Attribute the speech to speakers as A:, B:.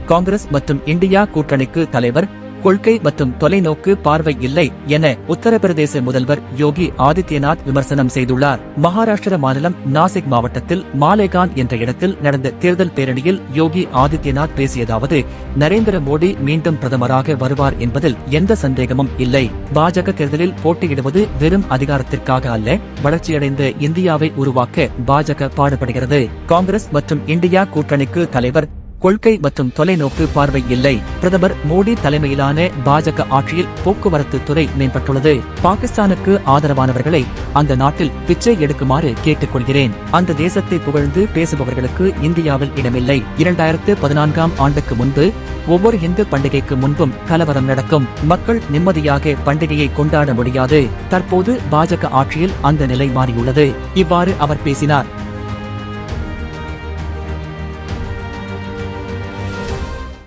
A: காங்கிரஸ் மற்றும் இந்தியா கூட்டணிக்கு தலைவர், கொள்கை மற்றும் தொலைநோக்கு பார்வை இல்லை என உத்தரப்பிரதேச முதல்வர் யோகி ஆதித்யநாத் விமர்சனம் செய்துள்ளார். மகாராஷ்டிர மாநிலம் நாசிக் மாவட்டத்தில் மாலேகான் என்ற இடத்தில் நடந்த தேர்தல் பேரணியில் யோகி ஆதித்யநாத் பேசியதாவது, நரேந்திர மோடி மீண்டும் பிரதமராக வருவார் என்பதில் எந்த சந்தேகமும் இல்லை. பாஜக தேர்தலில் போட்டியிடுவது வெறும் அதிகாரத்திற்காக அல்ல, வளர்ச்சியடைந்த இந்தியாவை உருவாக்க பாஜக பாடுபடுகிறது. காங்கிரஸ் மற்றும் இந்தியா கூட்டணிக்கு தலைவர், கொள்கை மற்றும் தொலைநோக்கு பார்வை இல்லை. பிரதமர் மோடி தலைமையிலான பாஜக ஆட்சியில் போக்குவரத்து துறை மேம்பட்டுள்ளது. பாகிஸ்தானுக்கு ஆதரவானவர்களை அந்த நாட்டில் பிச்சை எடுக்குமாறு கேட்டுக்கொள்கிறேன். அந்த தேசத்தை புகழ்ந்து பேசுபவர்களுக்கு இந்தியாவில் இடமில்லை. 2014ஆம் ஆண்டுக்கு முன்பு ஒவ்வொரு இந்து பண்டிகைக்கு முன்பும் கலவரம் நடக்கும். மக்கள் நிம்மதியாக பண்டிகையை கொண்டாட முடியாது. தற்போது பாஜக ஆட்சியில் அந்த நிலை மாறியுள்ளது. இவ்வாறு அவர் பேசினார்.